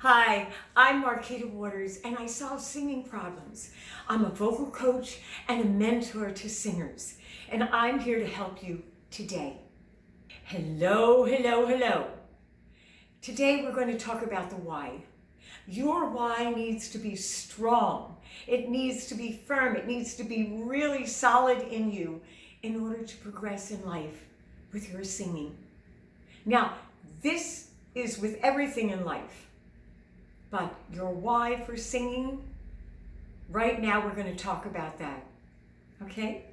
Hi, I'm Marquita and I solve singing problems. I'm a vocal coach and a mentor to singers, and I'm here to help you today. Hello, hello, hello. Today we're going to talk about the why. Your why needs to be strong. It needs to be firm. It needs to be really solid in you in order to progress in life with your singing. Now, this is with everything in life. But your why for singing, right now we're going to talk about that, okay?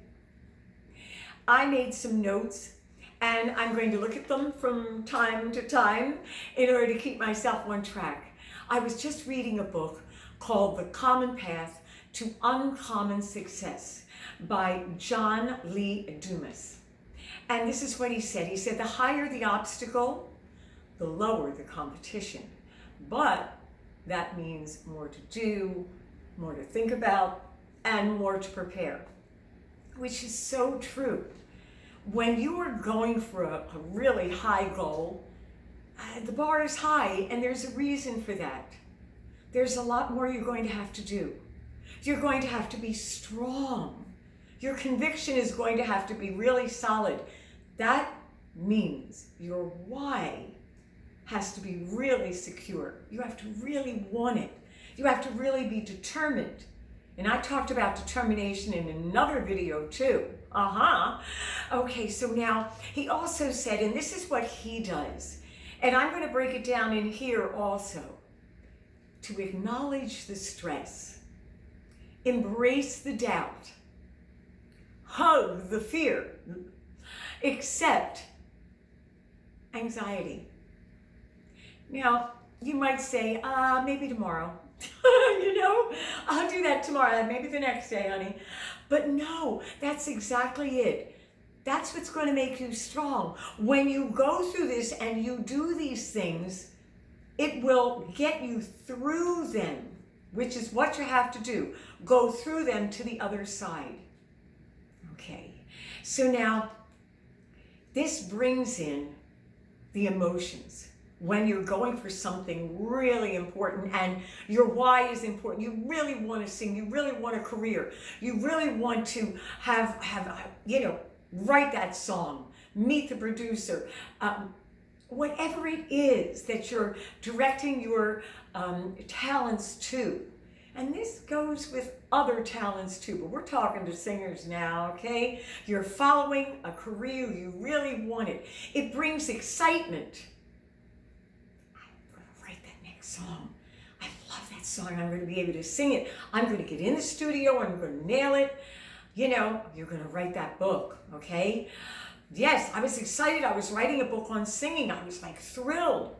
I made some notes and I'm going to look at them from time to time in order to keep myself on track. I was just reading a book called The Common Path to Uncommon Success by John Lee Dumas. And this is what he said. He said, the higher the obstacle, the lower the competition. But that means more to do, more to think about, and more to prepare, which is so true. When you are going for a really high goal, the bar is high, and there's a reason for that. There's a lot more you're going to have to do. You're going to have to be strong. Your conviction is going to have to be really solid. That means your why has to be really secure. You have to really want it. You have to really be determined. And I talked about determination in another video too. Okay, so now he also said, and this is what he does, and I'm going to break it down in here also, to acknowledge the stress, embrace the doubt, hug the fear, accept anxiety. Now, you might say, maybe tomorrow. I'll do that tomorrow, maybe the next day, honey. But no, that's exactly it. That's what's going to make you strong. When you go through this and you do these things, it will get you through them, which is what you have to do. Go through them to the other side. Okay, so now this brings in the emotions. When you're going for something really important and your why is important, you really want to sing, you really want a career, you really want to write that song, meet the producer, whatever it is that you're directing your talents to. And this goes with other talents too, but we're talking to singers now, okay? You're following a career you really want it. It brings excitement. Song. I love that song. I'm going to be able to sing it. I'm going to get in the studio. I'm going to nail it. You're going to write that book, okay? Yes, I was excited. I was writing a book on singing. I was like thrilled,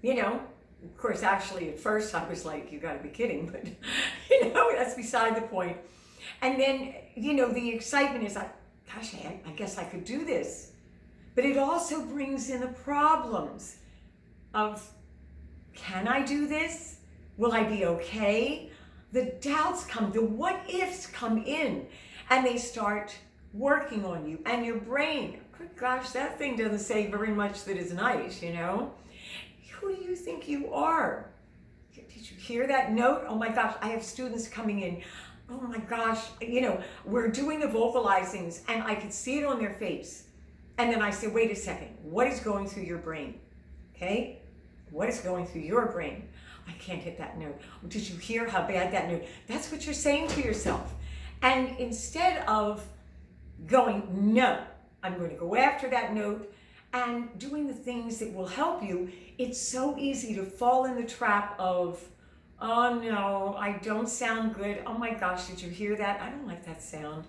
Of course, actually, at first I was like, you got to be kidding, but, that's beside the point. And then, the excitement is like, gosh, I guess I could do this. But it also brings in the problems of, can I do this? Will I be okay? The doubts come, the what ifs come in, and they start working on you. And your brain, good gosh, that thing doesn't say very much that is nice, Who do you think you are? Did you hear that note? Oh my gosh, I have students coming in. Oh my gosh, we're doing the vocalizings and I could see it on their face. And then I say, wait a second, what is going through your brain? Okay? What is going through your brain? I can't hit that note. Did you hear how bad that note? That's what you're saying to yourself. And instead of going, no, I'm going to go after that note and doing the things that will help you, it's so easy to fall in the trap of, oh no, I don't sound good. Oh my gosh, did you hear that? I don't like that sound.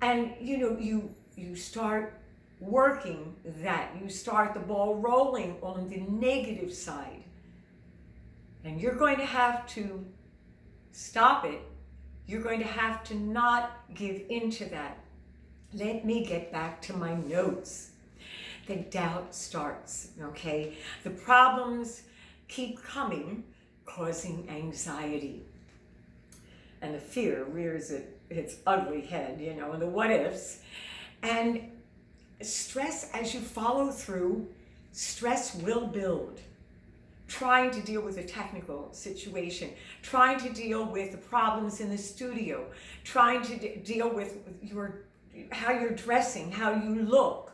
And you start working that. You start the ball rolling on the negative side. And you're going to have to stop it. You're going to have to not give into that. Let me get back to my notes. The doubt starts, okay? The problems keep coming, causing anxiety. And the fear rears its ugly head, and the what ifs. And stress, as you follow through, stress will build. trying to deal with a technical situation, trying to deal with the problems in the studio, trying to deal with how you're dressing, how you look.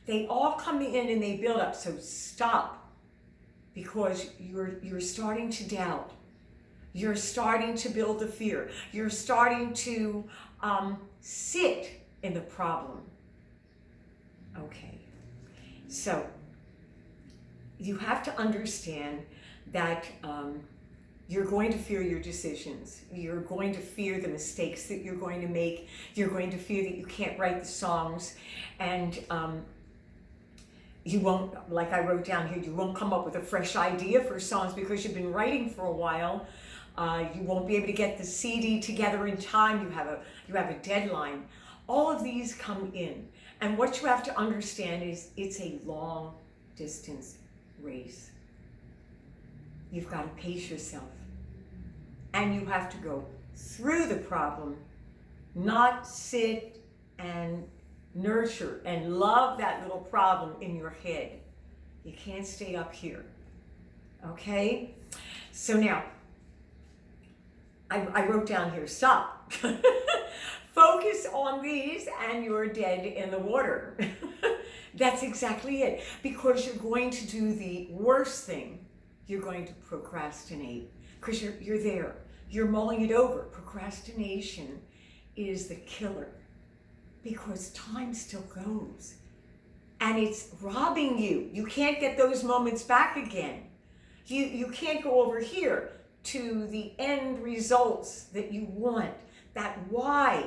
They all come in and they build up. So stop, because you're starting to doubt. You're starting to build the fear. You're starting to sit in the problem. Okay, so you have to understand that you're going to fear your decisions. You're going to fear the mistakes that you're going to make. You're going to fear that you can't write the songs, and you won't, like I wrote down here, you won't come up with a fresh idea for songs because you've been writing for a while. You won't be able to get the CD together in time. You have a deadline. All of these come in, and what you have to understand is it's a long distance race. You've got to pace yourself, and you have to go through the problem, not sit and nurture and love that little problem in your head. You can't stay up here. Okay? So now, I wrote down here, stop. Focus on these and you're dead in the water. That's exactly it. Because you're going to do the worst thing. You're going to procrastinate. Because you're there. You're mulling it over. Procrastination is the killer. Because time still goes. And it's robbing you. You can't get those moments back again. You can't go over here to the end results that you want. That why.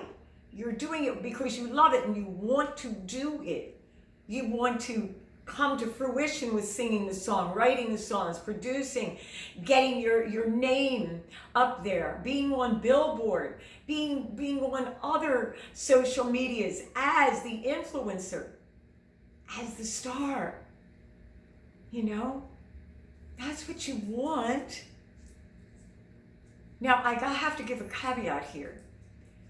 You're doing it because you love it and you want to do it. You want to come to fruition with singing the song, writing the songs, producing, getting your name up there, being on Billboard, being on other social medias as the influencer, as the star. You know, that's what you want. Now, I have to give a caveat here.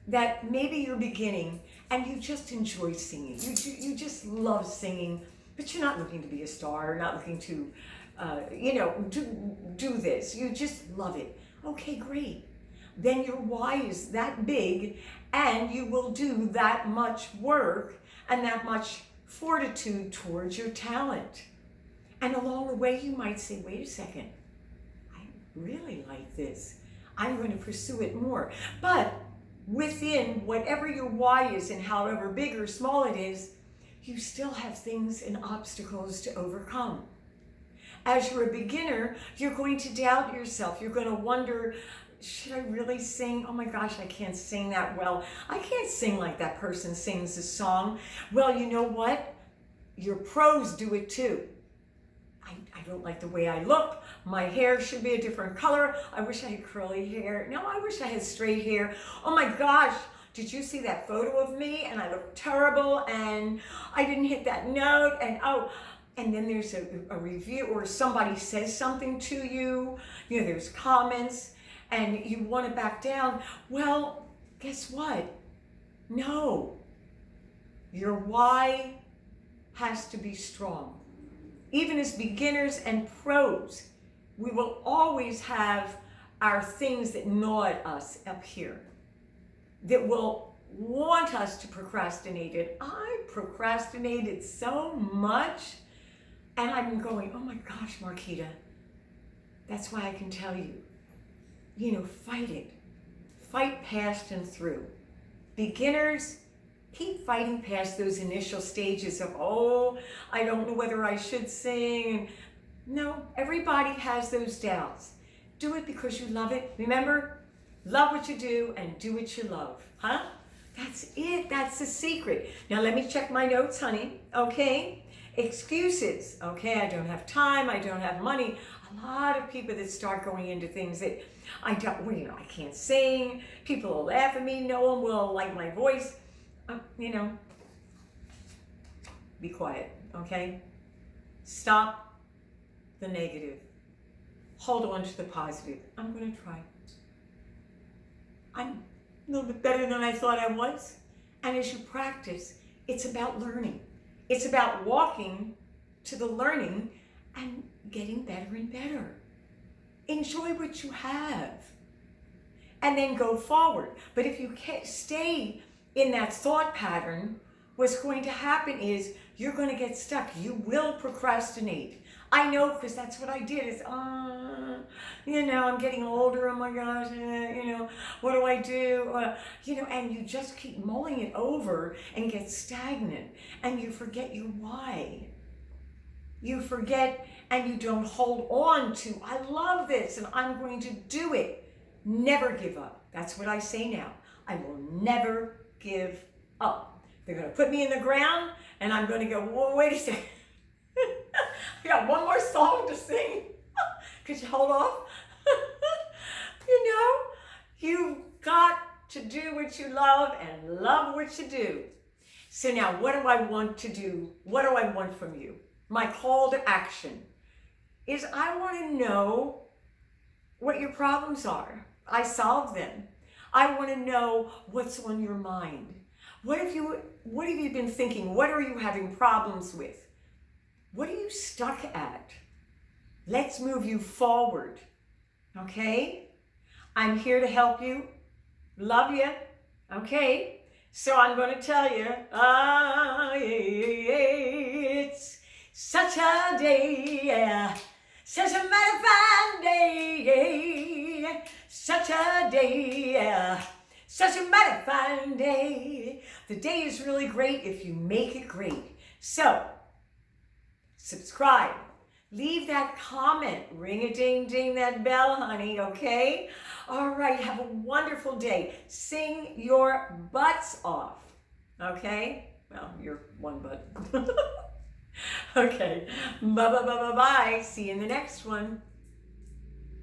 That maybe you're beginning and you just enjoy singing. You just love singing, but you're not looking to be a star, not looking to, do this. You just love it. Okay, great. Then your why is that big, and you will do that much work and that much fortitude towards your talent. And along the way, you might say, wait a second, I really like this. I'm going to pursue it more. But within whatever your why is and however big or small it is, you still have things and obstacles to overcome. As you're a beginner, you're going to doubt yourself. You're going to wonder, should I really sing? Oh my gosh, I can't sing that well. I can't sing like that person sings a song. Well, you know what? Your pros do it too. I don't like the way I look. My hair should be a different color. I wish I had curly hair. No, I wish I had straight hair. Oh my gosh, did you see that photo of me? And I look terrible, and I didn't hit that note, and then there's a review, or somebody says something to you, there's comments, and you want to back down. Well, guess what? No. Your why has to be strong. Even as beginners and pros, we will always have our things that gnaw at us up here, that will want us to procrastinate it. I procrastinated so much, and I'm going, oh my gosh, Marquita, that's why I can tell you, fight it. Fight past and through. Beginners, keep fighting past those initial stages of, I don't know whether I should sing. No, everybody has those doubts. Do it because you love it. Remember, love what you do and do what you love. Huh? That's it. That's the secret. Now let me check my notes, honey. Okay? Excuses. Okay, I don't have time. I don't have money. A lot of people that start going into things that I can't sing. People will laugh at me. No one will like my voice. Be quiet, okay? Stop the negative. Hold on to the positive. I'm going to try. I'm a little bit better than I thought I was. And as you practice, it's about learning. It's about walking to the learning and getting better and better. enjoy what you have and then go forward. But if you can't stay in that thought pattern, what's going to happen is you're going to get stuck. You will procrastinate. I know, because that's what I did. It's, I'm getting older. Oh my gosh, what do I do? And you just keep mulling it over and get stagnant, and you forget your why. You forget, and you don't hold on to, I love this and I'm going to do it. Never give up. That's what I say now. I will never give up. They're going to put me in the ground and I'm going to go, whoa, wait a second. I got one more song to sing. Could you hold off? You've got to do what you love and love what you do. So now, what do I want to do? What do I want from you? My call to action is I want to know what your problems are. I solve them. I want to know what's on your mind. What have you been thinking? What are you having problems with? What are you stuck at? Let's move you forward. Okay? I'm here to help you. Love you. Okay? So I'm going to tell you, it's such a day, yeah. Such a mighty fine day, yeah. Such a day, yeah. Such a mighty fine day. The day is really great if you make it great. So, subscribe. Leave that comment. Ring-a-ding-ding that bell, honey, okay? All right, have a wonderful day. Sing your butts off, okay? Well, you're one butt. Okay, bye-bye. See you in the next one.